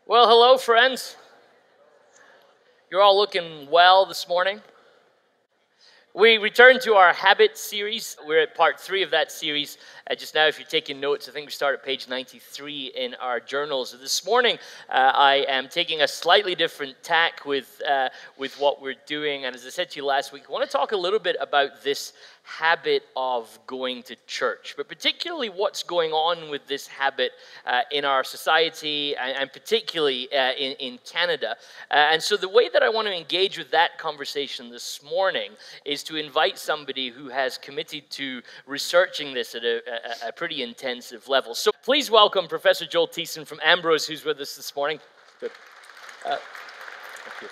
Well, hello, friends. You're all looking well this morning. We return to our habit series. We're at part 3 of that series. Just now, if you're taking notes, I think we start at page 93 in our journals. This morning, I am taking a slightly different tack with what we're doing. And as I said to you last week, I want to talk a little bit about this habit of going to church, but particularly what's going on with this habit in our society and particularly in Canada. And so the way that I want to engage with that conversation this morning is to invite somebody who has committed to researching this at a pretty intensive level. So please welcome Professor Joel Thiessen from Ambrose, who's with us this morning. Good. Thank you.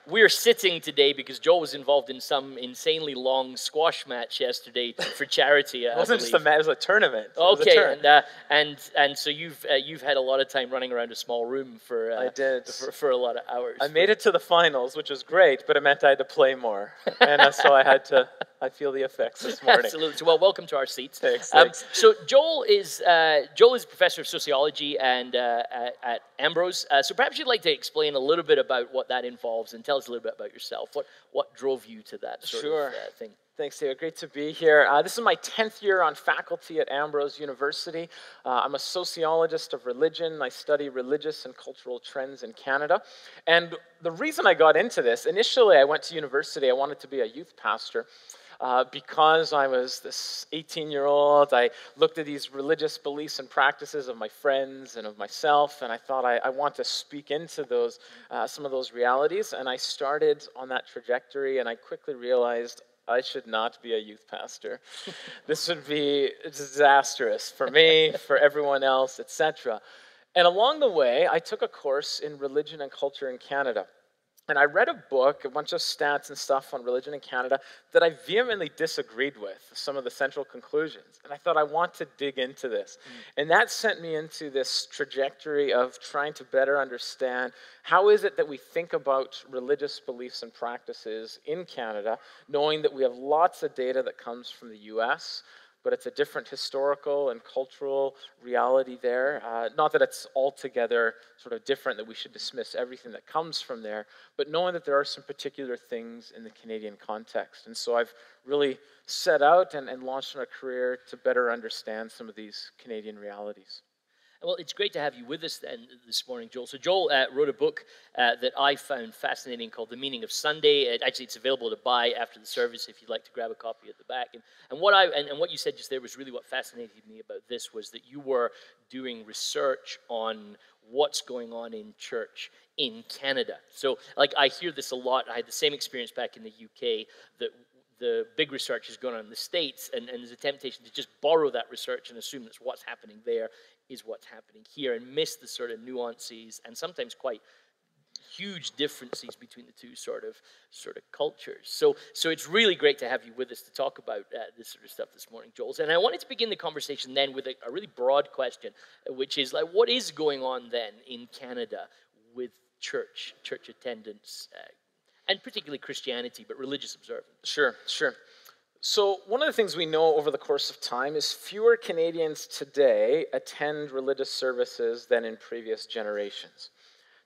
We're sitting today because Joel was involved in some insanely long squash match yesterday for charity. It wasn't just a match; it was a tournament. Okay, and so you've had a lot of time running around a small room for I did for a lot of hours. I made it to the finals, which was great, but it meant I had to play more, and so I feel the effects this morning. Absolutely. So, well, welcome to our seats. Thanks. So Joel is professor of sociology and at Ambrose. So perhaps you'd like to explain a little bit about what that involves and tell us a little bit about yourself. What drove you to that sort of thing? Thanks, David. Great to be here. This is my 10th year on faculty at Ambrose University. I'm a sociologist of religion. I study religious and cultural trends in Canada. And the reason I got into this, initially I went to university, I wanted to be a youth pastor. Because I was this 18-year-old, I looked at these religious beliefs and practices of my friends and of myself, and I thought I want to speak into those, some of those realities. And I started on that trajectory, and I quickly realized I should not be a youth pastor. This would be disastrous for me, for everyone else, etc. And along the way, I took a course in religion and culture in Canada. And I read a book, a bunch of stats and stuff on religion in Canada that I vehemently disagreed with, some of the central conclusions. And I thought, I want to dig into this. And that sent me into this trajectory of trying to better understand how is it that we think about religious beliefs and practices in Canada, knowing that we have lots of data that comes from the US, but it's a different historical and cultural reality there. Not that it's altogether sort of different, that we should dismiss everything that comes from there, but knowing that there are some particular things in the Canadian context. And so I've really set out and launched my career to better understand some of these Canadian realities. Well, it's great to have you with us then this morning, Joel. So Joel wrote a book that I found fascinating called The Meaning of Sunday. Actually, it's available to buy after the service if you'd like to grab a copy at the back. And what you said just there was really what fascinated me about this was that you were doing research on what's going on in church in Canada. So, like, I hear this a lot. I had the same experience back in the UK that the big research is going on in the States, and there's a temptation to just borrow that research and assume that's what's happening there is what's happening here and miss the sort of nuances and sometimes quite huge differences between the two sort of cultures. So it's really great to have you with us to talk about this sort of stuff this morning, Joel. And I wanted to begin the conversation then with a really broad question, which is like, what is going on then in Canada with church attendance, and particularly Christianity, but religious observance? Sure. So one of the things we know over the course of time is fewer Canadians today attend religious services than in previous generations.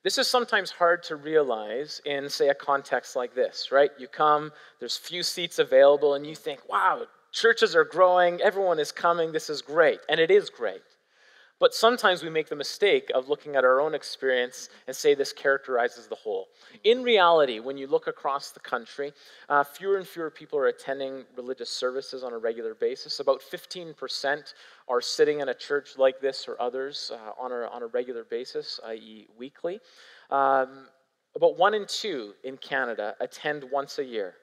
This is sometimes hard to realize in, say, a context like this, right? You come, there's few seats available, and you think, wow, churches are growing, everyone is coming, this is great. And it is great. But sometimes we make the mistake of looking at our own experience and say this characterizes the whole. In reality, when you look across the country, fewer and fewer people are attending religious services on a regular basis. About 15% are sitting in a church like this or others on a regular basis, i.e. weekly. About 1 in 2 in Canada attend once a year.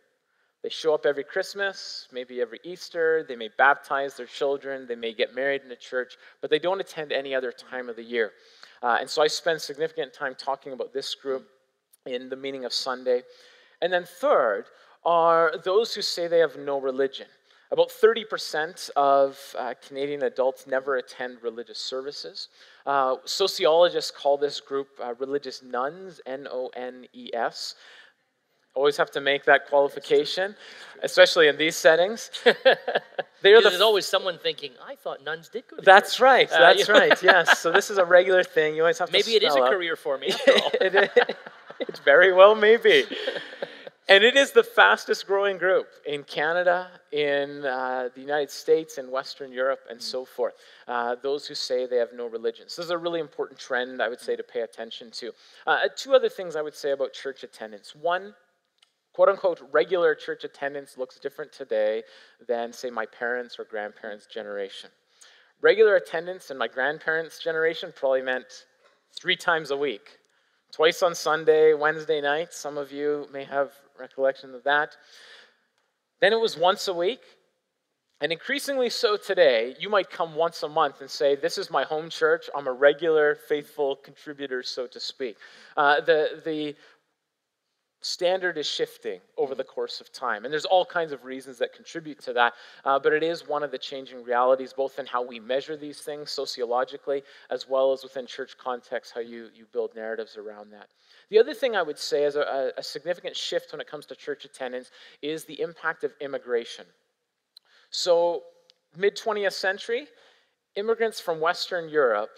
They show up every Christmas, maybe every Easter, they may baptize their children, they may get married in a church, but they don't attend any other time of the year. And so I spend significant time talking about this group in The Meaning of Sunday. And then third are those who say they have no religion. About 30% of Canadian adults never attend religious services. Sociologists call this group religious nones, N-O-N-E-S. Always have to make that qualification, especially in these settings. There's always someone thinking, I thought nuns did go to That's church. right, that's right, yes. So this is a regular thing. You always have to Maybe it is a spell out. career for me, after all. It very well may be. And it is the fastest growing group in Canada, in the United States, in Western Europe, and so forth. Those who say they have no religion. So this is a really important trend, I would say, to pay attention to. Two other things I would say about church attendance. One, quote-unquote, regular church attendance looks different today than, say, my parents' or grandparents' generation. Regular attendance in my grandparents' generation probably meant 3 times a week. Twice on Sunday, Wednesday night. Some of you may have recollection of that. Then it was once a week. And increasingly so today, you might come once a month and say, this is my home church. I'm a regular, faithful contributor, so to speak. The standard is shifting over the course of time. And there's all kinds of reasons that contribute to that. But it is one of the changing realities, both in how we measure these things sociologically, as well as within church context, how you build narratives around that. The other thing I would say is a significant shift when it comes to church attendance is the impact of immigration. So mid-20th century, immigrants from Western Europe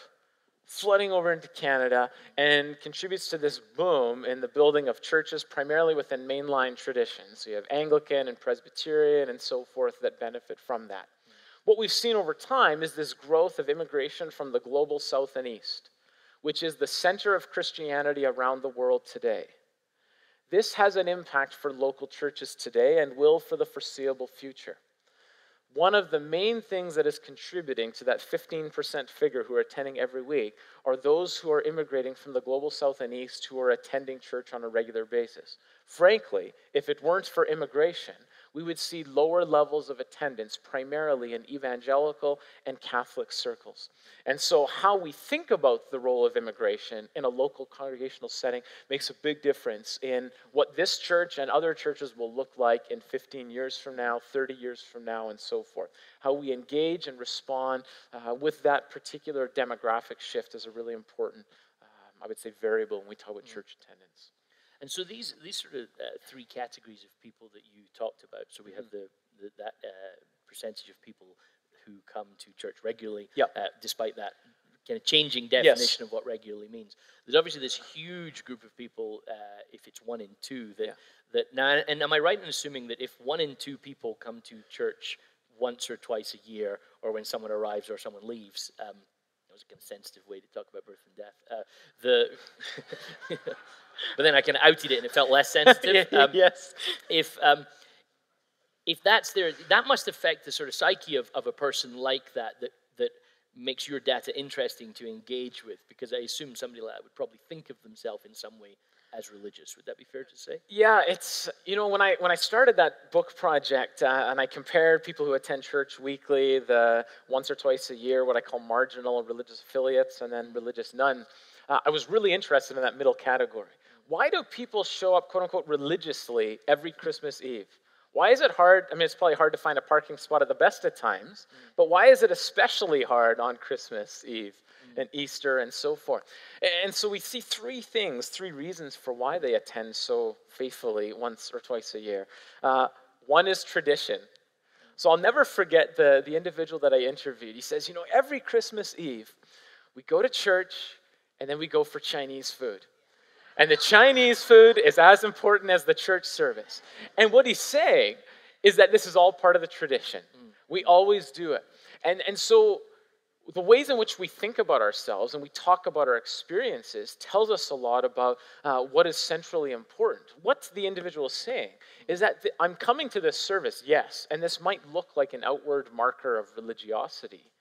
flooding over into Canada and contributes to this boom in the building of churches primarily within mainline traditions. So you have Anglican and Presbyterian and so forth that benefit from that. What we've seen over time is this growth of immigration from the global south and east, which is the center of Christianity around the world today. This has an impact for local churches today and will for the foreseeable future. One of the main things that is contributing to that 15% figure who are attending every week are those who are immigrating from the global south and east who are attending church on a regular basis. Frankly, if it weren't for immigration, we would see lower levels of attendance primarily in evangelical and Catholic circles. And so how we think about the role of immigration in a local congregational setting makes a big difference in what this church and other churches will look like in 15 years from now, 30 years from now, and so forth. How we engage and respond with that particular demographic shift is a really important, I would say, variable when we talk about church attendance. And so these sort of 3 categories of people that you talked about. So we have that percentage of people who come to church regularly, despite that kind of changing definition of what regularly means. There's obviously this huge group of people, if it's 1 in 2, that now. And am I right in assuming that if 1 in 2 people come to church once or twice a year, or when someone arrives or someone leaves, that was a kind of sensitive way to talk about birth and death. But then I kind of outed it and it felt less sensitive. Yes. If that's there, that must affect the sort of psyche of a person like that makes your data interesting to engage with, because I assume somebody like that would probably think of themselves in some way as religious. Would that be fair to say? Yeah, it's, when I started that book project and I compared people who attend church weekly, the once or twice a year, what I call marginal religious affiliates, and then religious none, I was really interested in that middle category. Why do people show up, quote unquote, religiously every Christmas Eve? Why is it hard? I mean, it's probably hard to find a parking spot at the best of times, but why is it especially hard on Christmas Eve and Easter and so forth? And so we see 3 reasons for why they attend so faithfully once or twice a year. One is tradition. So I'll never forget the individual that I interviewed. He says, every Christmas Eve, we go to church and then we go for Chinese food. And the Chinese food is as important as the church service. And what he's saying is that this is all part of the tradition. We always do it. And so the ways in which we think about ourselves and we talk about our experiences tells us a lot about what is centrally important. What the individual is saying is that I'm coming to this service, yes, and this might look like an outward marker of religiosity,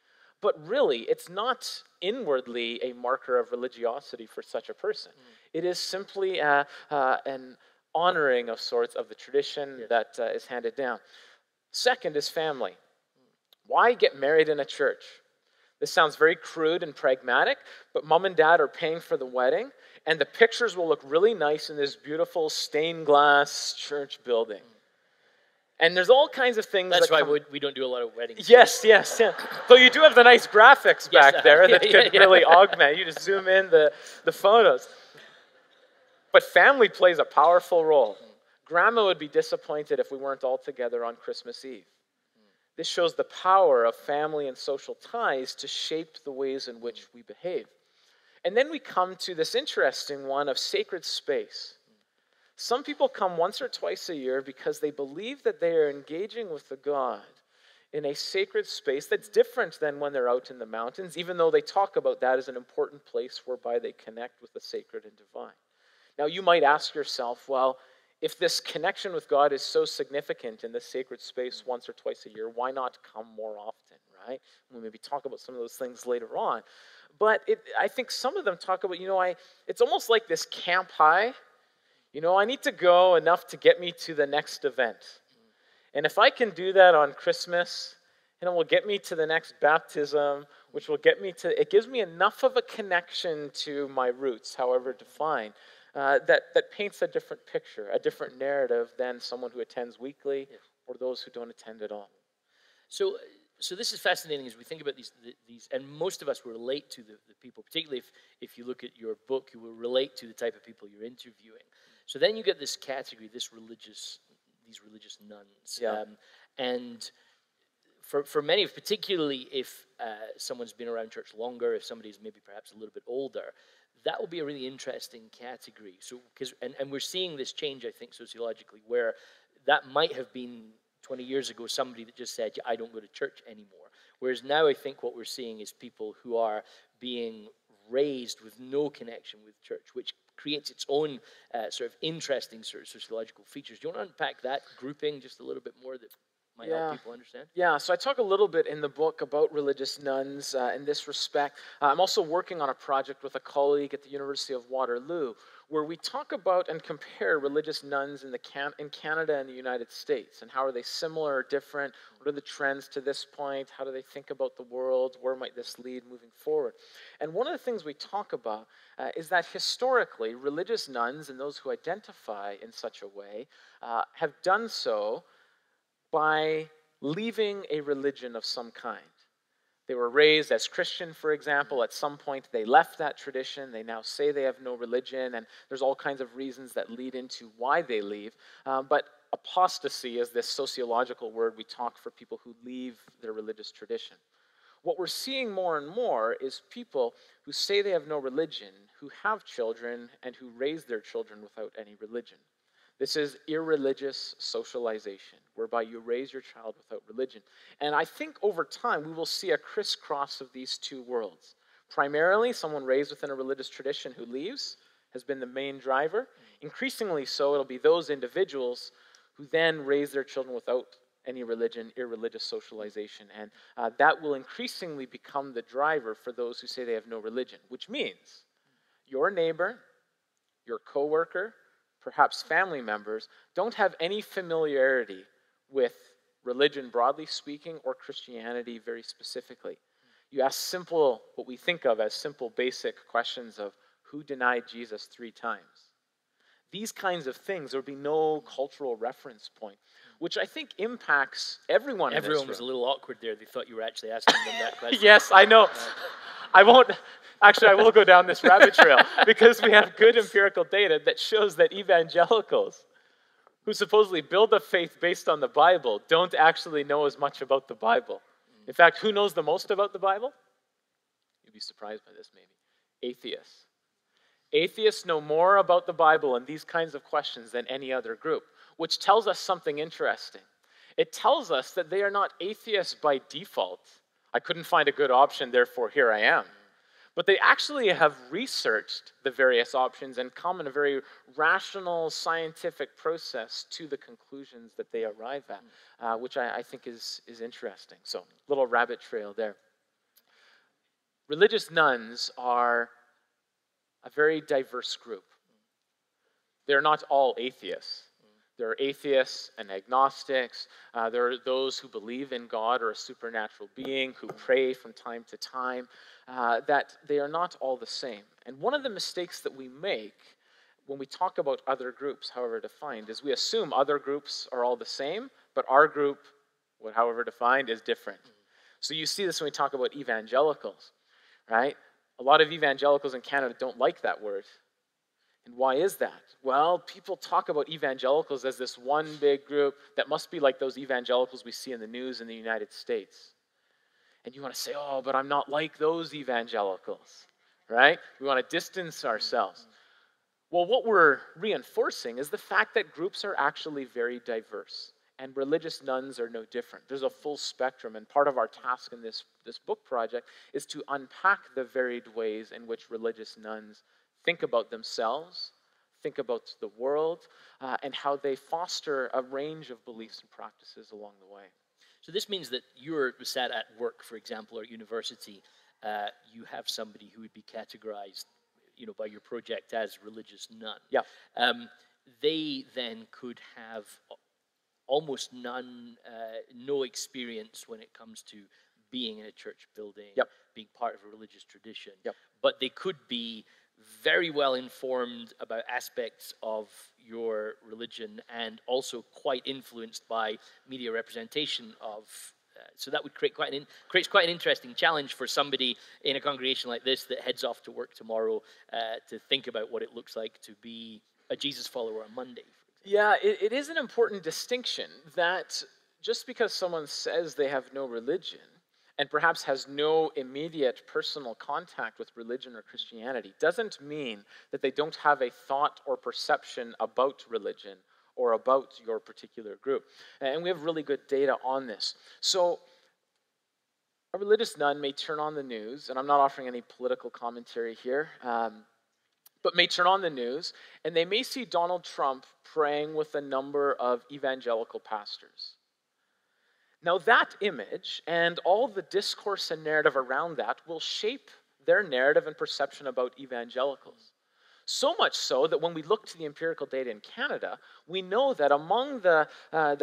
but really it's not inwardly a marker of religiosity for such a person. It is simply an honoring of sorts of the tradition that is handed down. Second is family. Why get married in a church? This sounds very crude and pragmatic, but mom and dad are paying for the wedding, and the pictures will look really nice in this beautiful stained glass church building. And there's all kinds of things. That's why we don't do a lot of weddings. Yes. Though you do have the nice graphics back there that could really augment. You just zoom in the photos. But family plays a powerful role. Grandma would be disappointed if we weren't all together on Christmas Eve. This shows the power of family and social ties to shape the ways in which we behave. And then we come to this interesting one of sacred space. Some people come once or twice a year because they believe that they are engaging with the God in a sacred space that's different than when they're out in the mountains, even though they talk about that as an important place whereby they connect with the sacred and divine. Now, you might ask yourself, well, if this connection with God is so significant in this sacred space once or twice a year, why not come more often, right? We'll maybe talk about some of those things later on. But I think some of them talk about, it's almost like this camp high. I need to go enough to get me to the next event. And if I can do that on Christmas, it will get me to the next baptism, which will get me to, it gives me enough of a connection to my roots, however defined, that paints a different picture, a different narrative than someone who attends weekly or those who don't attend at all. So this is fascinating as we think about these, and most of us will relate to the people, particularly if you look at your book, you will relate to the type of people you're interviewing. So then you get this category, these religious nuns. Yeah. And for many, particularly if someone's been around church longer, if somebody's maybe perhaps a little bit older, that will be a really interesting category. So, and we're seeing this change, I think, sociologically, where that might have been 20 years ago somebody that just said, I don't go to church anymore. Whereas now I think what we're seeing is people who are being raised with no connection with church, which creates its own sort of interesting sort of sociological features. Do you want to unpack that grouping just a little bit more that might help people understand? Yeah, so I talk a little bit in the book about religious nuns in this respect. I'm also working on a project with a colleague at the University of Waterloo where we talk about and compare religious nuns in Canada and the United States, and how are they similar or different, what are the trends to this point, how do they think about the world, where might this lead moving forward. And one of the things we talk about is that historically, religious nuns and those who identify in such a way have done so by leaving a religion of some kind. They were raised as Christian, for example. At some point, they left that tradition. They now say they have no religion, and there's all kinds of reasons that lead into why they leave. But apostasy is this sociological word we talk for people who leave their religious tradition. What we're seeing more and more is people who say they have no religion, who have children, and who raise their children without any religion. This is irreligious socialization, whereby you raise your child without religion. And I think over time, we will see a crisscross of these two worlds. Primarily, someone raised within a religious tradition who leaves has been the main driver. Increasingly so, it'll be those individuals who then raise their children without any religion, irreligious socialization. And that will increasingly become the driver for those who say they have no religion, which means your neighbor, your coworker, perhaps family members, don't have any familiarity with religion broadly speaking or Christianity very specifically. You ask simple, what we think of as simple basic questions of who denied Jesus 3 times. These kinds of things, there would be no cultural reference point, which I think impacts everyone in this room. Everyone was a little awkward there. They thought you were actually asking them that question. Yes, I know. I will go down this rabbit trail because we have good empirical data that shows that evangelicals who supposedly build a faith based on the Bible don't actually know as much about the Bible. In fact, who knows the most about the Bible? You'd be surprised by this, maybe. Atheists. Atheists know more about the Bible and these kinds of questions than any other group, which tells us something interesting. It tells us that they are not atheists by default. I couldn't find a good option, therefore here I am. But they actually have researched the various options and come in a very rational, scientific process to the conclusions that they arrive at, which I think is interesting. So, little rabbit trail there. Religious nuns are a very diverse group. They're not all atheists. There are atheists and agnostics. There are those who believe in God or a supernatural being, who pray from time to time, that they are not all the same. And one of the mistakes that we make when we talk about other groups, however defined, is we assume other groups are all the same, but our group, however defined, is different. So you see this when we talk about evangelicals, right? A lot of evangelicals in Canada don't like that word. And why is that? Well, people talk about evangelicals as this one big group that must be like those evangelicals we see in the news in the United States. And you want to say, oh, but I'm not like those evangelicals, right? We want to distance ourselves. Well, what we're reinforcing is the fact that groups are actually very diverse, and religious nuns are no different. There's a full spectrum, and part of our task in this book project is to unpack the varied ways in which religious nuns think about themselves, think about the world, and how they foster a range of beliefs and practices along the way. So this means that you're sat at work, for example, or at university, you have somebody who would be categorized, by your project as religious nun. Yeah. They then could have almost no experience when it comes to being in a church building, Yep. being part of a religious tradition. Yep. But they could be very well informed about aspects of your religion and also quite influenced by media representation of. So that would creates quite an interesting challenge for somebody in a congregation like this that heads off to work tomorrow to think about what it looks like to be a Jesus follower on Monday. Yeah, it is an important distinction that just because someone says they have no religion and perhaps has no immediate personal contact with religion or Christianity doesn't mean that they don't have a thought or perception about religion or about your particular group. And we have really good data on this. So a religious nun may turn on the news, and I'm not offering any political commentary here, but may turn on the news, and they may see Donald Trump praying with a number of evangelical pastors. Now that image and all the discourse and narrative around that will shape their narrative and perception about evangelicals. So much so that when we look to the empirical data in Canada, we know that among the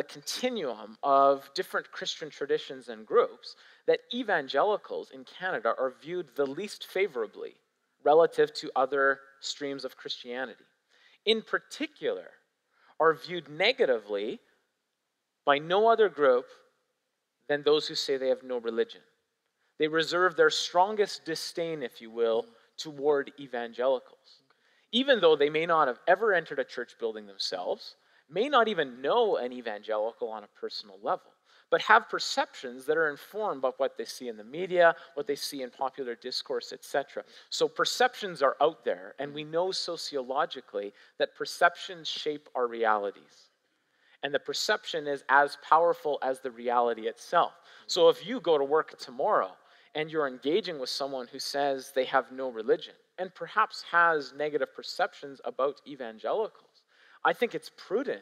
continuum of different Christian traditions and groups, that evangelicals in Canada are viewed the least favorably relative to other streams of Christianity. In particular, are viewed negatively by no other group than those who say they have no religion. They reserve their strongest disdain, if you will, toward evangelicals. Even though they may not have ever entered a church building themselves, may not even know an evangelical on a personal level, but have perceptions that are informed by what they see in the media, what they see in popular discourse, etc. So perceptions are out there, and we know sociologically that perceptions shape our realities. And the perception is as powerful as the reality itself. So if you go to work tomorrow and you're engaging with someone who says they have no religion, and perhaps has negative perceptions about evangelicals, I think it's prudent,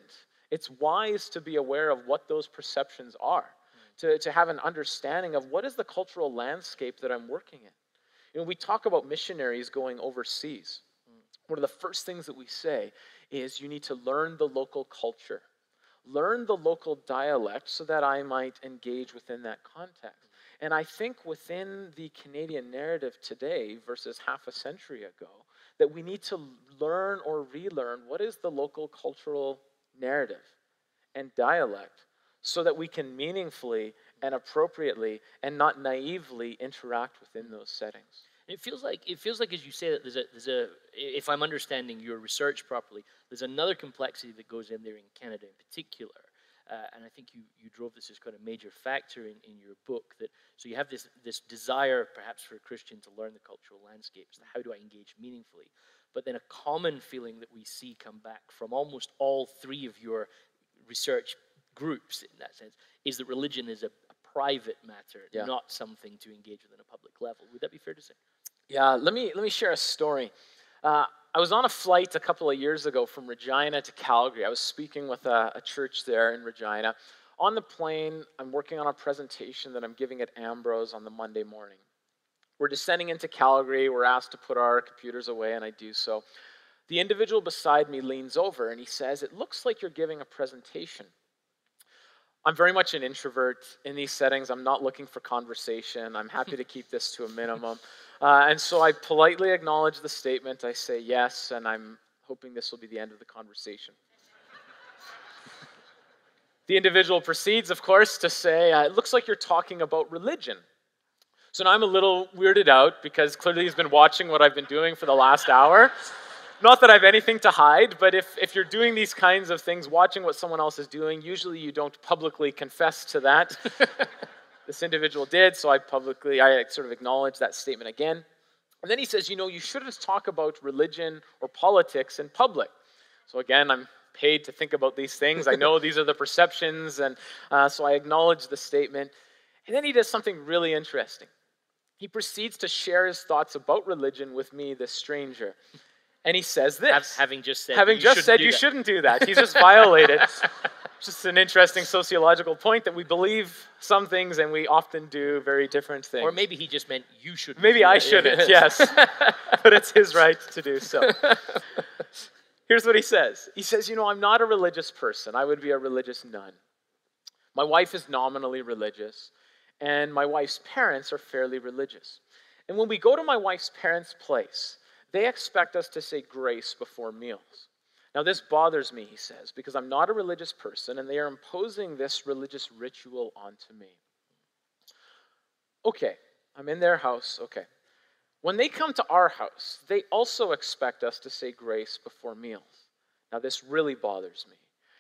it's wise to be aware of what those perceptions are, to have an understanding of what is the cultural landscape that I'm working in. We talk about missionaries going overseas. One of the first things that we say is you need to learn the local culture, learn the local dialect so that I might engage within that context. And I think within the Canadian narrative today versus half a century ago, that we need to learn or relearn what is the local cultural narrative and dialect so that we can meaningfully and appropriately and not naively interact within those settings. It feels like as you say that there's a if I'm understanding your research properly, there's another complexity that goes in there in Canada in particular. And I think you drove this as quite a major factor in your book. So you have this desire, perhaps, for a Christian to learn the cultural landscapes. How do I engage meaningfully? But then a common feeling that we see come back from almost all three of your research groups, in that sense, is that religion is a private matter, not something to engage with on a public level. Would that be fair to say? Yeah. Let me share a story. I was on a flight a couple of years ago from Regina to Calgary. I was speaking with a church there in Regina. On the plane, I'm working on a presentation that I'm giving at Ambrose on the Monday morning. We're descending into Calgary. We're asked to put our computers away, and I do so. The individual beside me leans over, and he says, "It looks like you're giving a presentation." I'm very much an introvert in these settings. I'm not looking for conversation. I'm happy to keep this to a minimum. And so I politely acknowledge the statement. I say yes, and I'm hoping this will be the end of the conversation. The individual proceeds, of course, to say, "It looks like you're talking about religion." So now I'm a little weirded out because clearly he's been watching what I've been doing for the last hour. Not that I have anything to hide, but if you're doing these kinds of things, watching what someone else is doing, usually you don't publicly confess to that. This individual did, so I sort of acknowledge that statement again. And then he says, you shouldn't talk about religion or politics in public. So again, I'm paid to think about these things. I know these are the perceptions, and so I acknowledge the statement. And then he does something really interesting. He proceeds to share his thoughts about religion with me, this stranger. And he says this. Having just said you shouldn't do that. He's just violated. Just an interesting sociological point that we believe some things and we often do very different things. Or maybe he just meant you shouldn't. Maybe I shouldn't, yes. But it's his right to do so. Here's what he says. He says, I'm not a religious person. I would be a religious nun. My wife is nominally religious, and my wife's parents are fairly religious. And when we go to my wife's parents' place, they expect us to say grace before meals. Now, this bothers me, he says, because I'm not a religious person, and they are imposing this religious ritual onto me. Okay, I'm in their house, okay. When they come to our house, they also expect us to say grace before meals. Now, this really bothers me,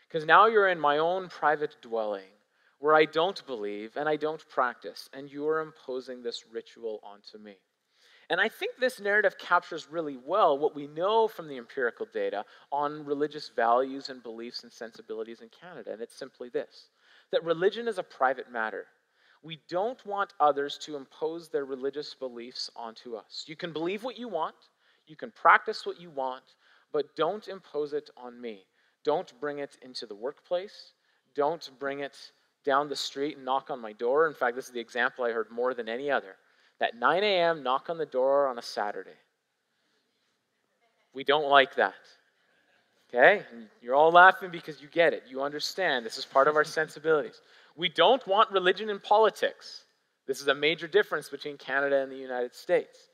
because now you're in my own private dwelling, where I don't believe and I don't practice, and you are imposing this ritual onto me. And I think this narrative captures really well what we know from the empirical data on religious values and beliefs and sensibilities in Canada. And it's simply this, that religion is a private matter. We don't want others to impose their religious beliefs onto us. You can believe what you want, you can practice what you want, but don't impose it on me. Don't bring it into the workplace. Don't bring it down the street and knock on my door. In fact, this is the example I heard more than any other. That 9 a.m. knock on the door on a Saturday. We don't like that. Okay? And you're all laughing because you get it. You understand. This is part of our sensibilities. We don't want religion in politics. This is a major difference between Canada and the United States.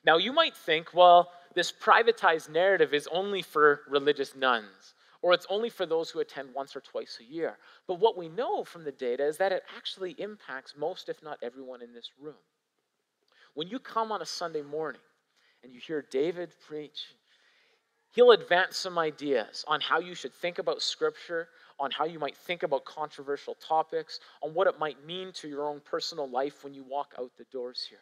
Now, you might think, well, this privatized narrative is only for religious nuns, or it's only for those who attend once or twice a year. But what we know from the data is that it actually impacts most, if not everyone in this room. When you come on a Sunday morning and you hear David preach, he'll advance some ideas on how you should think about Scripture, on how you might think about controversial topics, on what it might mean to your own personal life when you walk out the doors here.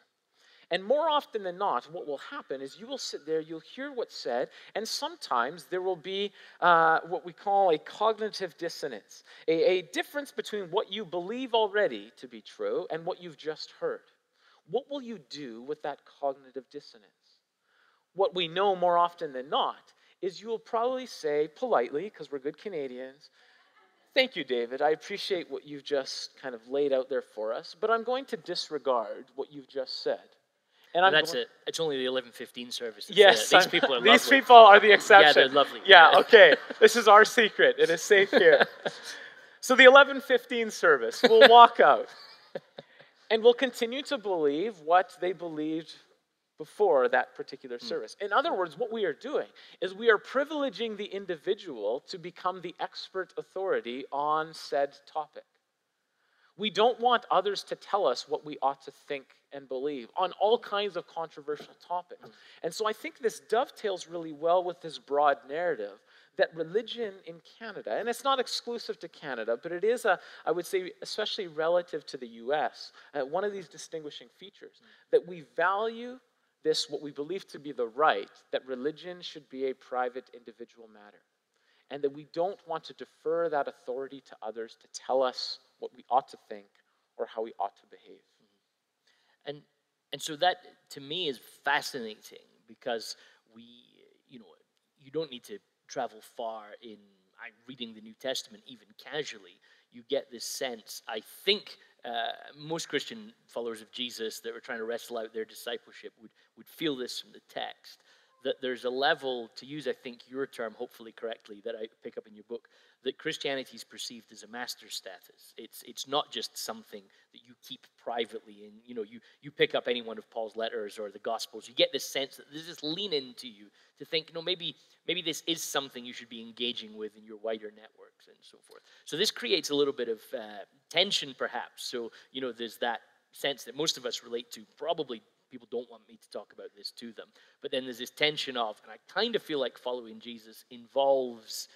And more often than not, what will happen is you will sit there, you'll hear what's said, and sometimes there will be what we call a cognitive dissonance, a difference between what you believe already to be true and what you've just heard. What will you do with that cognitive dissonance? What we know more often than not is you will probably say politely, because we're good Canadians, thank you, David, I appreciate what you've just kind of laid out there for us, but I'm going to disregard what you've just said. And that's it. It's only the 11:15 service. Yes. These people are lovely. These people are the exception. Yeah, they're lovely. Yeah, okay. This is our secret. It is safe here. So the 11:15 service, we'll walk out. And we'll continue to believe what they believed before that particular service. In other words, what we are doing is we are privileging the individual to become the expert authority on said topic. We don't want others to tell us what we ought to think and believe on all kinds of controversial topics. And so I think this dovetails really well with this broad narrative that religion in Canada, and it's not exclusive to Canada, but it is, I would say, especially relative to the US, one of these distinguishing features, that we value this, what we believe to be the right, that religion should be a private individual matter, and that we don't want to defer that authority to others to tell us what we ought to think or how we ought to behave. And so that, to me, is fascinating because you don't need to travel far in reading the New Testament, even casually. You get this sense, I think most Christian followers of Jesus that were trying to wrestle out their discipleship would feel this from the text, that there's a level, to use, I think, your term, hopefully correctly, that I pick up in your book, that Christianity is perceived as a master status. It's not just something that you keep privately, and you pick up any one of Paul's letters or the Gospels. You get this sense that there's this lean into you to think, maybe this is something you should be engaging with in your wider networks and so forth. So this creates a little bit of tension, perhaps. So there's that sense that most of us relate to probably people don't want me to talk about this to them. But then there's this tension of, and I kind of feel like following Jesus involves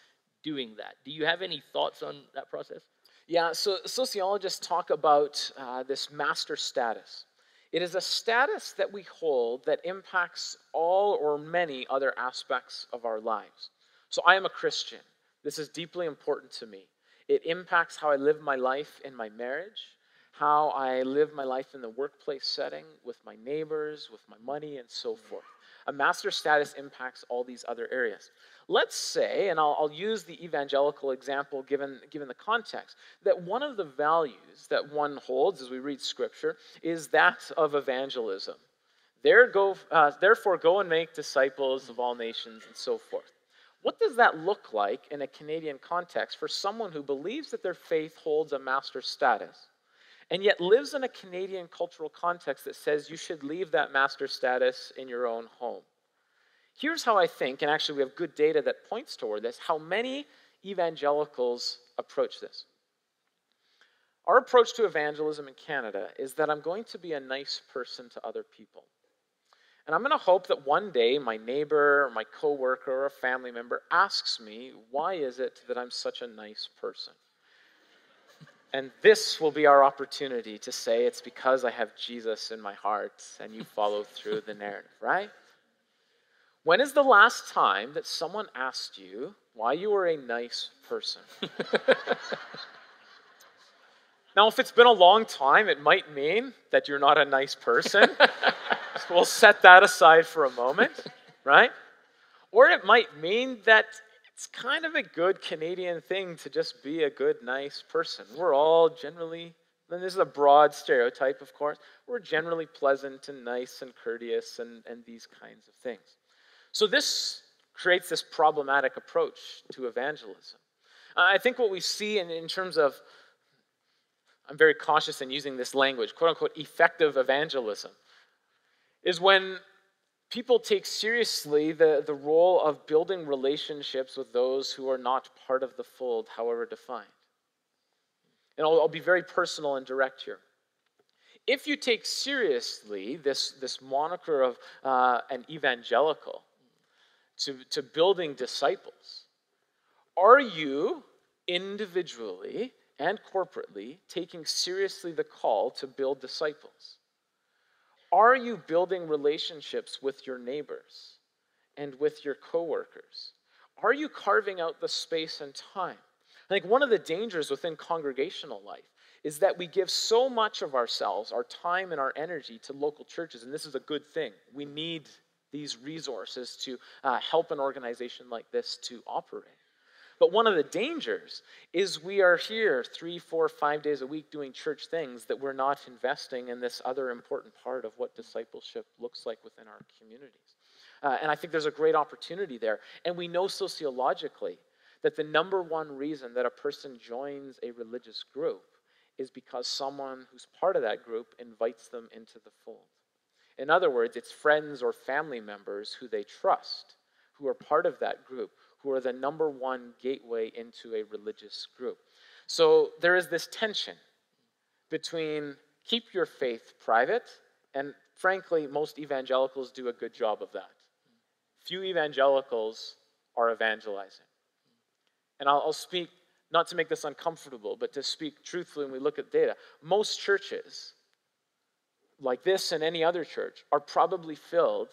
doing that. Do you have any thoughts on that process? Yeah, so sociologists talk about this master status. It is a status that we hold that impacts all or many other aspects of our lives. So I am a Christian. This is deeply important to me. It impacts how I live my life in my marriage, how I live my life in the workplace setting, with my neighbors, with my money, and so forth. A master status impacts all these other areas. Let's say, and I'll use the evangelical example given the context, that one of the values that one holds as we read Scripture is that of evangelism. Therefore, go and make disciples of all nations, and so forth. What does that look like in a Canadian context for someone who believes that their faith holds a master status, and yet lives in a Canadian cultural context that says you should leave that master status in your own home? Here's how I think, and actually we have good data that points toward this, how many evangelicals approach this. Our approach to evangelism in Canada is that I'm going to be a nice person to other people. And I'm going to hope that one day my neighbor, or my coworker, or a family member asks me, why is it that I'm such a nice person? And this will be our opportunity to say it's because I have Jesus in my heart and you follow through the narrative, right? When is the last time that someone asked you why you were a nice person? Now, if it's been a long time, it might mean that you're not a nice person. So we'll set that aside for a moment, right? Or it might mean that it's kind of a good Canadian thing to just be a good, nice person. We're all generally, and this is a broad stereotype, of course, we're generally pleasant and nice and courteous and these kinds of things. So this creates this problematic approach to evangelism. I think what we see in terms of, I'm very cautious in using this language, quote unquote, effective evangelism, is when people take seriously the role of building relationships with those who are not part of the fold, however defined. And I'll be very personal and direct here. If you take seriously this moniker of an evangelical to building disciples, are you individually and corporately taking seriously the call to build disciples? Are you building relationships with your neighbors and with your coworkers? Are you carving out the space and time? I think one of the dangers within congregational life is that we give so much of ourselves, our time and our energy to local churches, and this is a good thing. We need these resources to help an organization like this to operate. But one of the dangers is we are here 3, 4, 5 days a week doing church things that we're not investing in this other important part of what discipleship looks like within our communities. And I think there's a great opportunity there. And we know sociologically that the number one reason that a person joins a religious group is because someone who's part of that group invites them into the fold. In other words, it's friends or family members who they trust, who are part of that group, who are the number one gateway into a religious group. So there is this tension between keep your faith private, and frankly, most evangelicals do a good job of that. Few evangelicals are evangelizing. And I'll speak, not to make this uncomfortable, but to speak truthfully when we look at data. Most churches, like this and any other church, are probably filled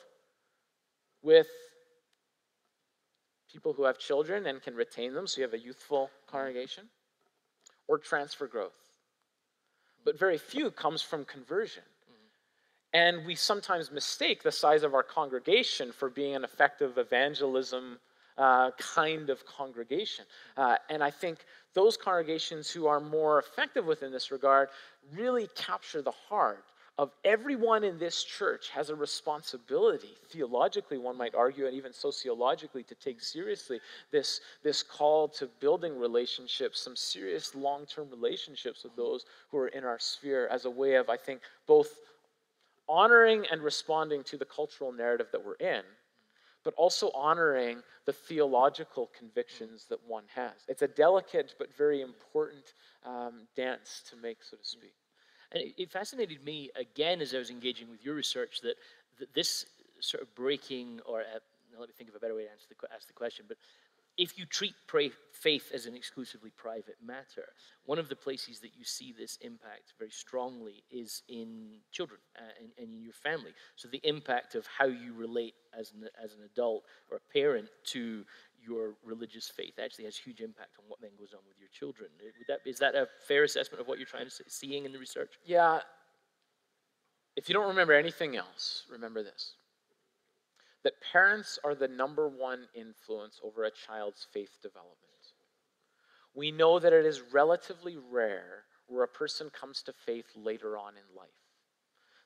with people who have children and can retain them, so you have a youthful congregation, or transfer growth. But very few comes from conversion. And we sometimes mistake the size of our congregation for being an effective evangelism kind of congregation. And I think those congregations who are more effective within this regard really capture the heart of everyone in this church has a responsibility, theologically one might argue, and even sociologically, to take seriously this call to building relationships, some serious long-term relationships with those who are in our sphere as a way of, I think, both honoring and responding to the cultural narrative that we're in, but also honoring the theological convictions that one has. It's a delicate but very important dance to make, so to speak. And it fascinated me again as I was engaging with your research that this sort of breaking, or now let me think of a better way to ask the question, but if you treat faith as an exclusively private matter, one of the places that you see this impact very strongly is in children and in your family. So the impact of how you relate as an adult or a parent to your religious faith actually has huge impact on what then goes on with your children. Is that a fair assessment of what you're trying to seeing in the research? Yeah. If you don't remember anything else, remember this: that parents are the number one influence over a child's faith development. We know that it is relatively rare where a person comes to faith later on in life.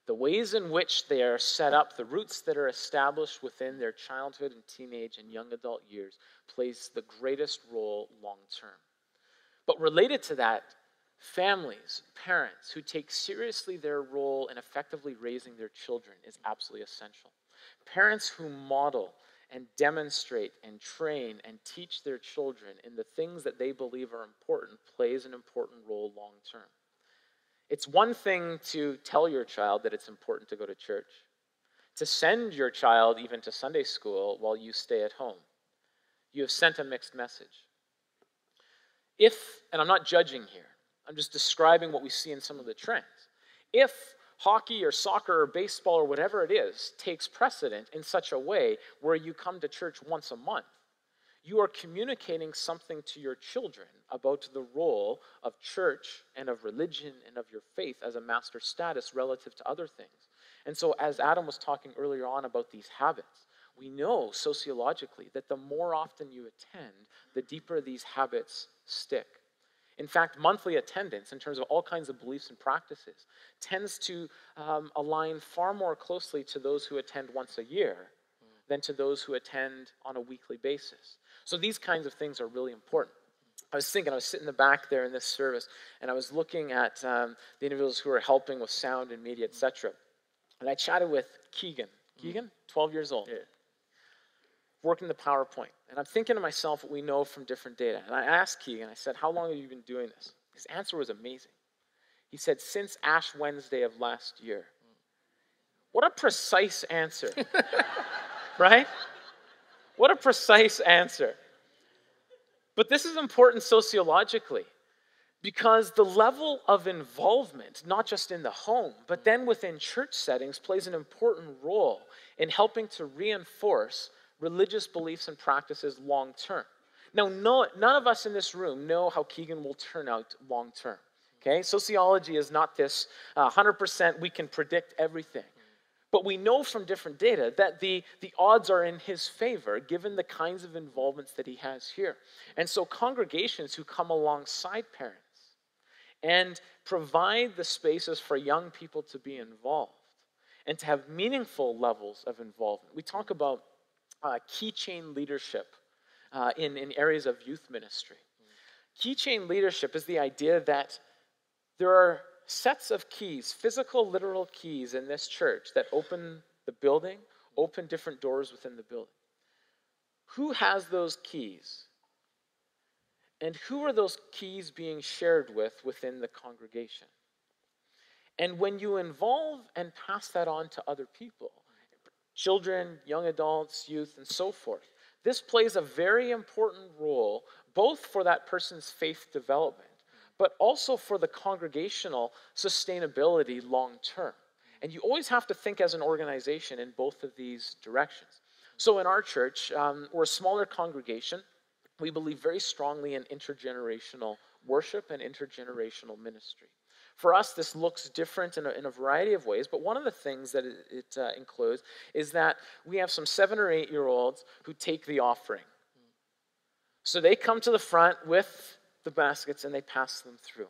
The ways in which they are set up, the roots that are established within their childhood and teenage and young adult years, plays the greatest role long term. But related to that, families, parents who take seriously their role in effectively raising their children is absolutely essential. Parents who model and demonstrate and train and teach their children in the things that they believe are important plays an important role long term. It's one thing to tell your child that it's important to go to church, to send your child even to Sunday school while you stay at home. You have sent a mixed message. And I'm not judging here, I'm just describing what we see in some of the trends. If hockey or soccer or baseball or whatever it is takes precedent in such a way where you come to church once a month, you are communicating something to your children about the role of church and of religion and of your faith as a master status relative to other things. And so as Adam was talking earlier on about these habits, we know sociologically that the more often you attend, the deeper these habits stick. In fact, monthly attendance, in terms of all kinds of beliefs and practices, tends to align far more closely to those who attend once a year than to those who attend on a weekly basis. So these kinds of things are really important. I was sitting in the back there in this service, and I was looking at the individuals who are helping with sound and media, etc. And I chatted with Keegan. Keegan, 12 years old. Yeah. Working the PowerPoint. And I'm thinking to myself what we know from different data. And I asked Keegan, I said, how long have you been doing this? His answer was amazing. He said, since Ash Wednesday of last year. What a precise answer. Right? What a precise answer. But this is important sociologically, because the level of involvement, not just in the home, but then within church settings, plays an important role in helping to reinforce religious beliefs and practices long term. Now, none of us in this room know how Keegan will turn out long term. Okay? Sociology is not this 100% we can predict everything. But we know from different data that the odds are in his favor, given the kinds of involvements that he has here. And so congregations who come alongside parents and provide the spaces for young people to be involved and to have meaningful levels of involvement. We talk about keychain leadership in areas of youth ministry. Keychain leadership is the idea that there are sets of keys, physical, literal keys in this church that open the building, open different doors within the building. Who has those keys? And who are those keys being shared with within the congregation? And when you involve and pass that on to other people, children, young adults, youth, and so forth, this plays a very important role both for that person's faith development, but also for the congregational sustainability long term. And you always have to think as an organization in both of these directions. So in our church, we're a smaller congregation. We believe very strongly in intergenerational worship and intergenerational ministry. For us, this looks different in a variety of ways, but one of the things that it includes is that we have some 7 or 8-year-olds who take the offering. So they come to the front with the baskets and they pass them through.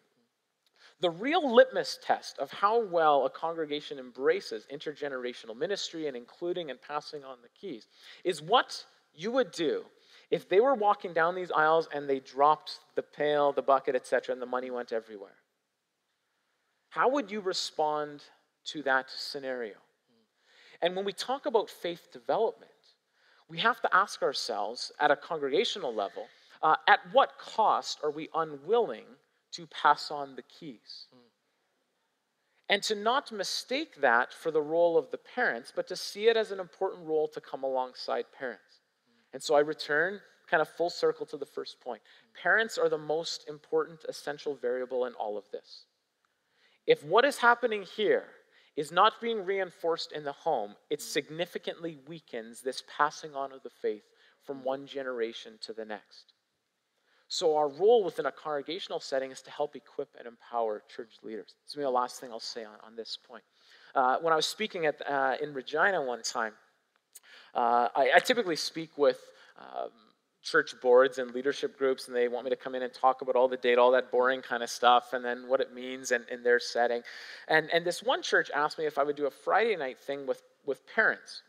The real litmus test of how well a congregation embraces intergenerational ministry and including and passing on the keys is what you would do if they were walking down these aisles and they dropped the pail, the bucket, etc., and the money went everywhere. How would you respond to that scenario? And when we talk about faith development, we have to ask ourselves at a congregational level, at what cost are we unwilling to pass on the keys? And to not mistake that for the role of the parents, but to see it as an important role to come alongside parents. And so I return kind of full circle to the first point. Parents are the most important essential variable in all of this. If what is happening here is not being reinforced in the home, it significantly weakens this passing on of the faith from one generation to the next. So our role within a congregational setting is to help equip and empower church leaders. This will be the last thing I'll say on this point. When I was speaking in Regina one time, I typically speak with church boards and leadership groups, and they want me to come in and talk about all the data, all that boring kind of stuff, and then what it means in their setting. And this one church asked me if I would do a Friday night thing with parents.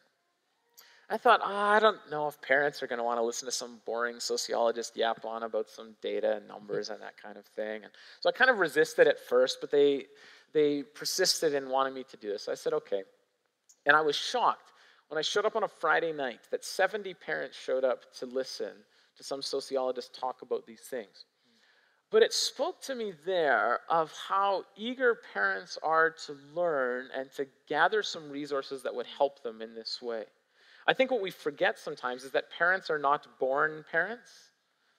I thought, I don't know if parents are going to want to listen to some boring sociologist yap on about some data and numbers and that kind of thing. And so I kind of resisted at first, but they persisted in wanting me to do this. So I said, okay. And I was shocked when I showed up on a Friday night that 70 parents showed up to listen to some sociologist talk about these things. But it spoke to me there of how eager parents are to learn and to gather some resources that would help them in this way. I think what we forget sometimes is that parents are not born parents.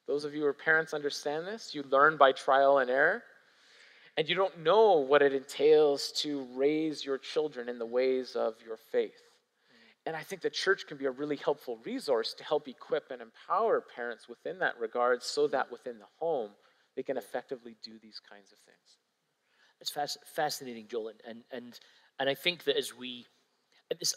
Those of you who are parents understand this. You learn by trial and error. And you don't know what it entails to raise your children in the ways of your faith. And I think the church can be a really helpful resource to help equip and empower parents within that regard so that within the home, they can effectively do these kinds of things. It's fascinating, Joel. And I think that as we...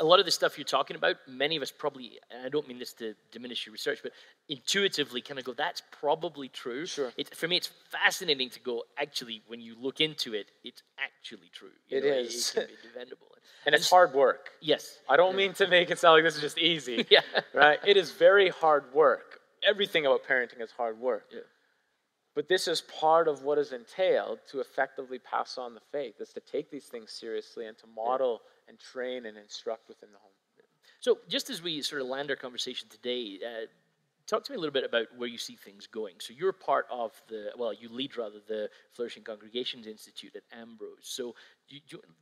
a lot of the stuff you're talking about, many of us probably, and I don't mean this to diminish your research, but intuitively kind of go, that's probably true. Sure. For me, it's fascinating to go, actually, when you look into it, it's actually true. It is. It can be dependable. And it's hard work. Yes. I don't mean to make it sound like this is just easy. Yeah. Right? It is very hard work. Everything about parenting is hard work. Yeah. But this is part of what is entailed to effectively pass on the faith, is to take these things seriously and to model and train and instruct within the home. So just as we sort of land our conversation today, talk to me a little bit about where you see things going. So you're part of you lead the Flourishing Congregations Institute at Ambrose. So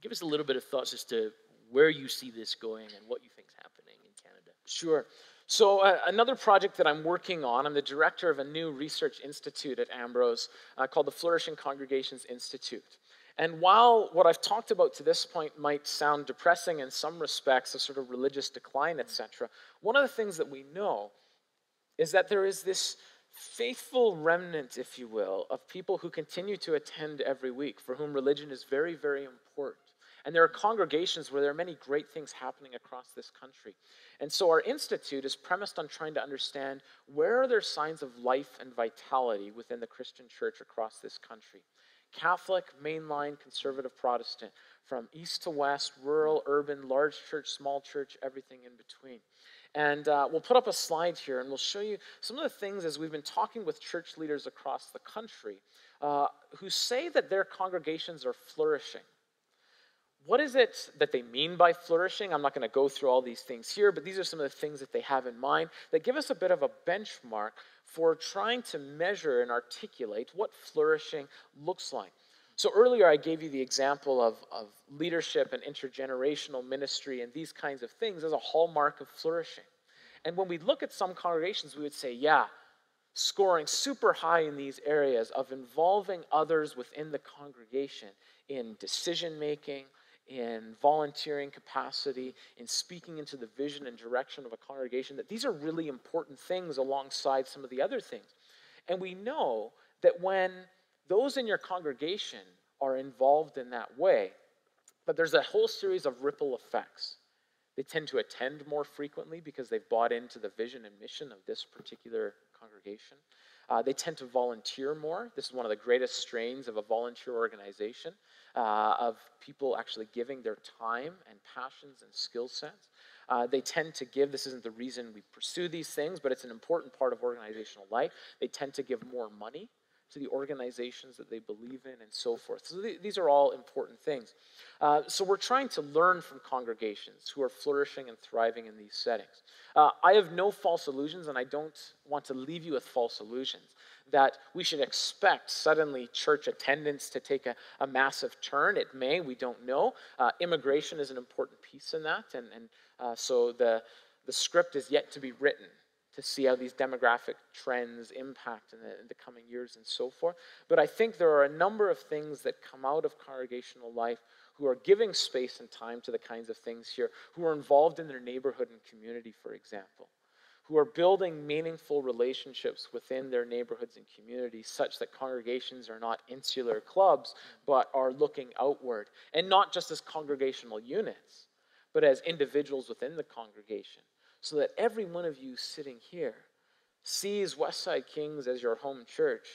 give us a little bit of thoughts as to where you see this going and what you think is happening in Canada. Sure. So another project that I'm working on, I'm the director of a new research institute at Ambrose called the Flourishing Congregations Institute. And while what I've talked about to this point might sound depressing in some respects, a sort of religious decline, etc., one of the things that we know is that there is this faithful remnant, if you will, of people who continue to attend every week, for whom religion is very, very important. And there are congregations where there are many great things happening across this country. And so our institute is premised on trying to understand where are there signs of life and vitality within the Christian church across this country. Catholic, mainline, conservative, Protestant, from east to west, rural, urban, large church, small church, everything in between. And we'll put up a slide here, and we'll show you some of the things as we've been talking with church leaders across the country who say that their congregations are flourishing. What is it that they mean by flourishing? I'm not going to go through all these things here, but these are some of the things that they have in mind that give us a bit of a benchmark for trying to measure and articulate what flourishing looks like. So earlier I gave you the example of leadership and intergenerational ministry and these kinds of things as a hallmark of flourishing. And when we look at some congregations, we would say, yeah, scoring super high in these areas of involving others within the congregation in decision-making, in volunteering capacity, in speaking into the vision and direction of a congregation, that these are really important things alongside some of the other things. And we know that when those in your congregation are involved in that way, but there's a whole series of ripple effects. They tend to attend more frequently because they've bought into the vision and mission of this particular congregation. They tend to volunteer more. This is one of the greatest strains of a volunteer organization, of people actually giving their time and passions and skill sets. They tend to give, this isn't the reason we pursue these things, but it's an important part of organizational life. They tend to give more money. to the organizations that they believe in, and so forth. So these are all important things. So we're trying to learn from congregations who are flourishing and thriving in these settings. I have no false illusions, and I don't want to leave you with false illusions that we should expect suddenly church attendance to take a massive turn. It may, we don't know. Immigration is an important piece in that, and so the script is yet to be written to see how these demographic trends impact in the coming years and so forth. But I think there are a number of things that come out of congregational life who are giving space and time to the kinds of things here, who are involved in their neighborhood and community, for example, who are building meaningful relationships within their neighborhoods and communities such that congregations are not insular clubs, but are looking outward, and not just as congregational units, but as individuals within the congregation, so that every one of you sitting here sees Westside Kings as your home church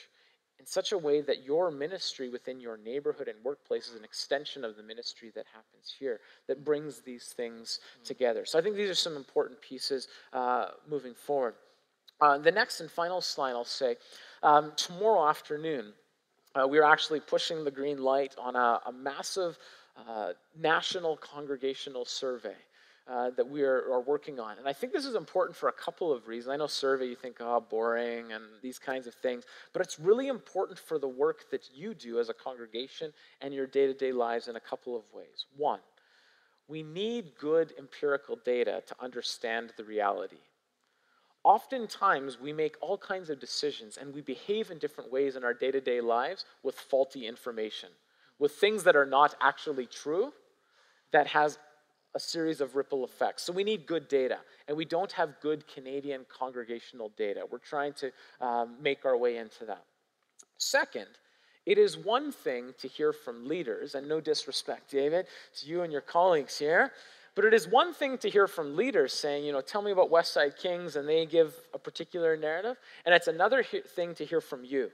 in such a way that your ministry within your neighborhood and workplace is an extension of the ministry that happens here, that brings these things together. So I think these are some important pieces moving forward. The next and final slide I'll say, tomorrow afternoon, we're actually pushing the green light on a massive national congregational survey that we are working on. And I think this is important for a couple of reasons. I know survey, you think, boring and these kinds of things, but it's really important for the work that you do as a congregation and your day-to-day lives in a couple of ways. One, we need good empirical data to understand the reality. Oftentimes, we make all kinds of decisions and we behave in different ways in our day-to-day lives with faulty information, with things that are not actually true, that has a series of ripple effects. So we need good data, and we don't have good Canadian congregational data. We're trying to make our way into that. Second, it is one thing to hear from leaders, and no disrespect, David, to you and your colleagues here, but it is one thing to hear from leaders saying, tell me about Westside Kings, and they give a particular narrative, and it's another thing to hear from you,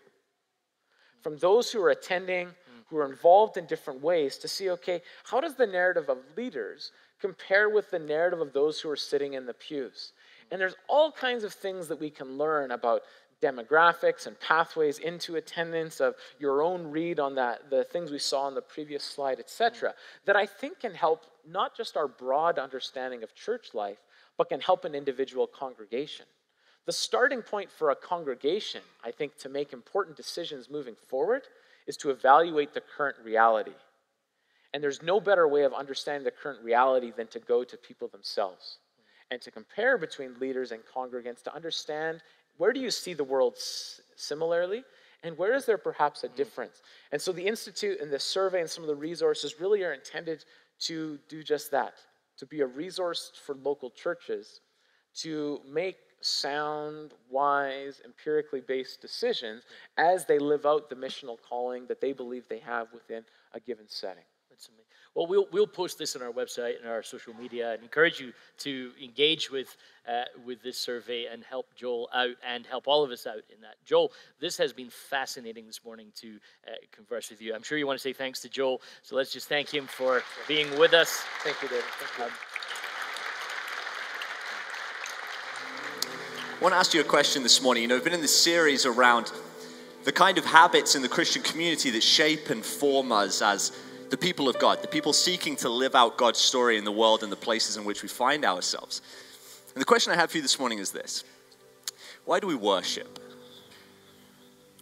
from those who are attending, who are involved in different ways, to see, okay, how does the narrative of leaders compare with the narrative of those who are sitting in the pews? And there's all kinds of things that we can learn about demographics and pathways into attendance, of your own read on that, the things we saw on the previous slide, etc., that I think can help not just our broad understanding of church life, but can help an individual congregation. The starting point for a congregation, I think, to make important decisions moving forward is to evaluate the current reality. And there's no better way of understanding the current reality than to go to people themselves and to compare between leaders and congregants to understand, where do you see the world similarly and where is there perhaps a difference? And so the Institute and the survey and some of the resources really are intended to do just that, to be a resource for local churches to make sound, wise, empirically based decisions as they live out the missional calling that they believe they have within a given setting. That's amazing. Well, we'll post this on our website and our social media, and encourage you to engage with this survey and help Joel out and help all of us out in that. Joel, this has been fascinating this morning to converse with you. I'm sure you want to say thanks to Joel, so let's just thank him for being with us. Thank you, David. Thank you. I want to ask you a question this morning. We've been in this series around the kind of habits in the Christian community that shape and form us as the people of God, the people seeking to live out God's story in the world and the places in which we find ourselves. And the question I have for you this morning is this: why do we worship?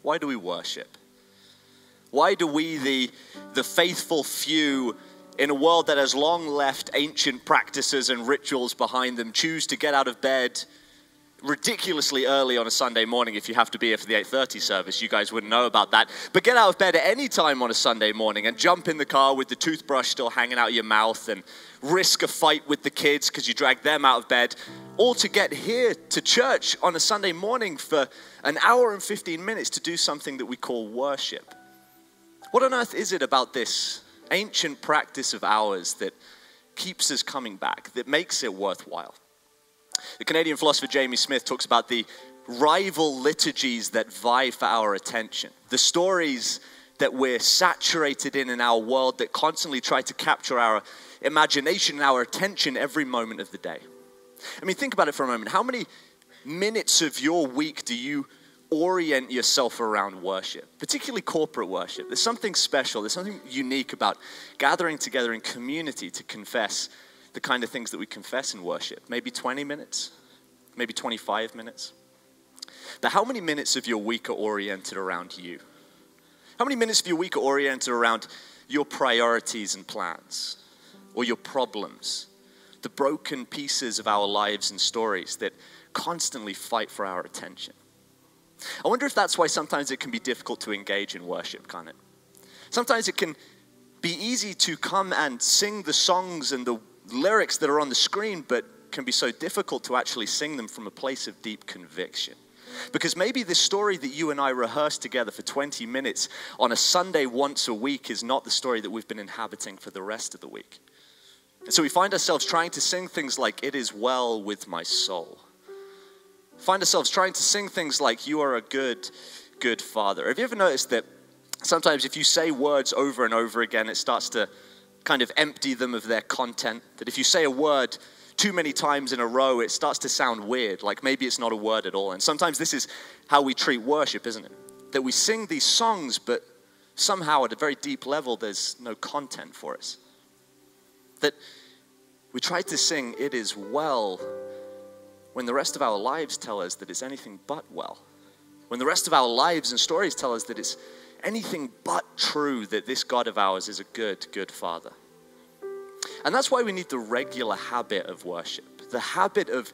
Why do we worship? Why do we, the faithful few in a world that has long left ancient practices and rituals behind them, choose to get out of bed ridiculously early on a Sunday morning? If you have to be here for the 8:30 service, you guys wouldn't know about that. But get out of bed at any time on a Sunday morning and jump in the car with the toothbrush still hanging out of your mouth and risk a fight with the kids because you dragged them out of bed, all to get here to church on a Sunday morning for an hour and 15 minutes to do something that we call worship. What on earth is it about this ancient practice of ours that keeps us coming back, that makes it worthwhile? The Canadian philosopher Jamie Smith talks about the rival liturgies that vie for our attention, the stories that we're saturated in our world that constantly try to capture our imagination and our attention every moment of the day. I mean, think about it for a moment. How many minutes of your week do you orient yourself around worship, particularly corporate worship. There's something special, there's something unique about gathering together in community to confess the kind of things that we confess in worship. Maybe 20 minutes, maybe 25 minutes. But how many minutes of your week are oriented around you? How many minutes of your week are oriented around your priorities and plans, or your problems, the broken pieces of our lives and stories that constantly fight for our attention? I wonder if that's why sometimes it can be difficult to engage in worship, can't it? Sometimes it can be easy to come and sing the songs and the lyrics that are on the screen, but can be so difficult to actually sing them from a place of deep conviction. Because maybe this story that you and I rehearse together for 20 minutes on a Sunday once a week is not the story that we've been inhabiting for the rest of the week. And so we find ourselves trying to sing things like, "It is well with my soul." Find ourselves trying to sing things like, "You are a good, good Father." Have you ever noticed that sometimes if you say words over and over again, it starts to kind of empty them of their content? That if you say a word too many times in a row, it starts to sound weird, like maybe it's not a word at all. And sometimes this is how we treat worship, isn't it? That we sing these songs, but somehow at a very deep level, there's no content for us. That we try to sing, "It is well," when the rest of our lives tell us that it's anything but well. When the rest of our lives and stories tell us that it's anything but true that this God of ours is a good, good Father. And that's why we need the regular habit of worship, the habit of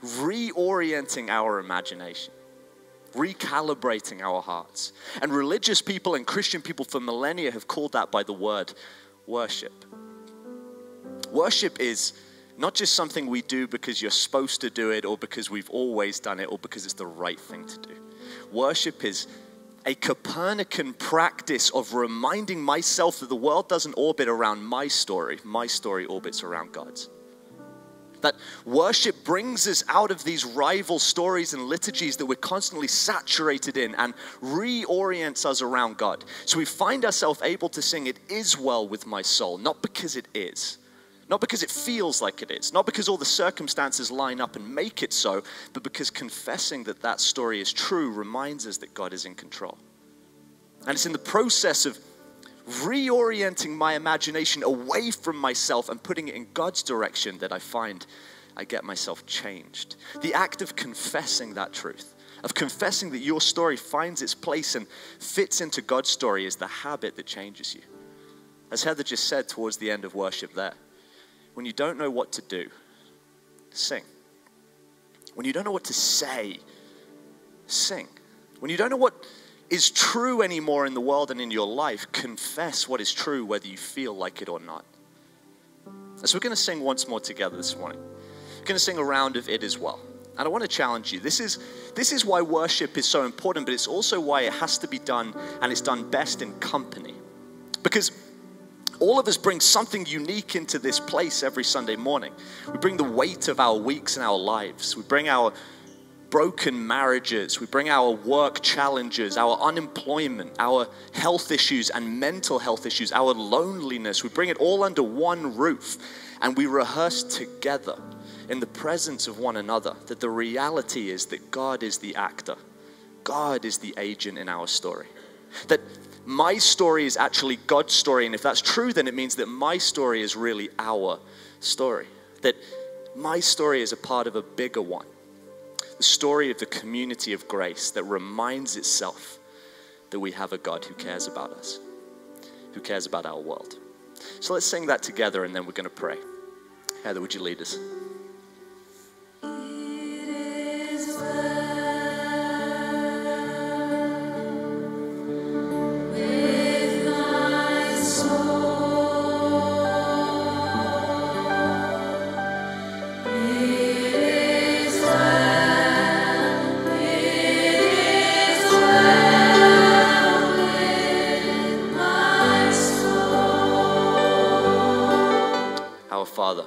reorienting our imagination, recalibrating our hearts. And religious people and Christian people for millennia have called that by the word worship. Worship is not just something we do because you're supposed to do it or because we've always done it or because it's the right thing to do. Worship is a Copernican practice of reminding myself that the world doesn't orbit around my story orbits around God's. That worship brings us out of these rival stories and liturgies that we're constantly saturated in and reorients us around God. So we find ourselves able to sing, "It is well with my soul," not because it is, not because it feels like it is, not because all the circumstances line up and make it so, but because confessing that that story is true reminds us that God is in control. And it's in the process of reorienting my imagination away from myself and putting it in God's direction that I find I get myself changed. The act of confessing that truth, of confessing that your story finds its place and fits into God's story, is the habit that changes you. As Heather just said towards the end of worship there, when you don't know what to do, sing. When you don't know what to say, sing. When you don't know what is true anymore in the world and in your life, confess what is true whether you feel like it or not. And so we're going to sing once more together this morning. We're going to sing a round of "It Is Well." And I want to challenge you. This is why worship is so important, but it's also why it has to be done, and it's done best in company. Because all of us bring something unique into this place every Sunday morning. We bring the weight of our weeks and our lives. We bring our broken marriages. We bring our work challenges, our unemployment, our health issues and mental health issues, our loneliness. We bring it all under one roof, and we rehearse together in the presence of one another that the reality is that God is the actor. God is the agent in our story. That my story is actually God's story, and if that's true, then it means that my story is really our story. That my story is a part of a bigger one. The story of the community of grace that reminds itself that we have a God who cares about us, who cares about our world. So let's sing that together, and then we're going to pray. Heather, would you lead us? Father,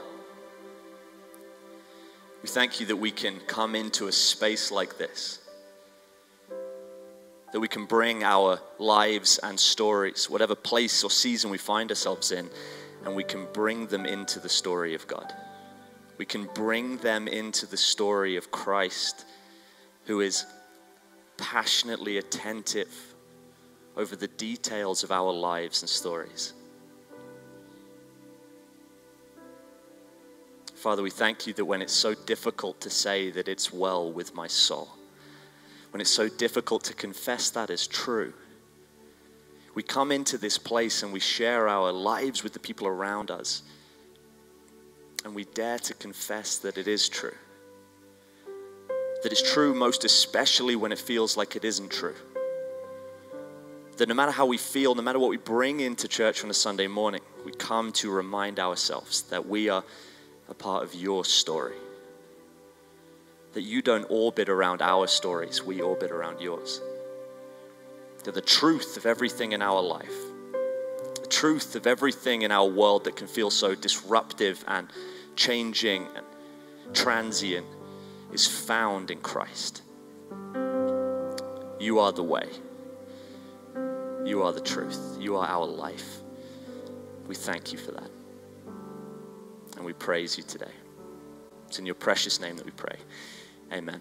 we thank you that we can come into a space like this, that we can bring our lives and stories, whatever place or season we find ourselves in, and we can bring them into the story of God. We can bring them into the story of Christ, who is passionately attentive over the details of our lives and stories. Father, we thank you that when it's so difficult to say that it's well with my soul, when it's so difficult to confess that as true, we come into this place and we share our lives with the people around us, and we dare to confess that it is true. That it's true most especially when it feels like it isn't true. That no matter how we feel, no matter what we bring into church on a Sunday morning, we come to remind ourselves that we are a part of your story. That you don't orbit around our stories, we orbit around yours. That the truth of everything in our life, the truth of everything in our world that can feel so disruptive and changing and transient is found in Christ. You are the way. You are the truth. You are our life. We thank you for that. And we praise you today. It's in your precious name that we pray. Amen.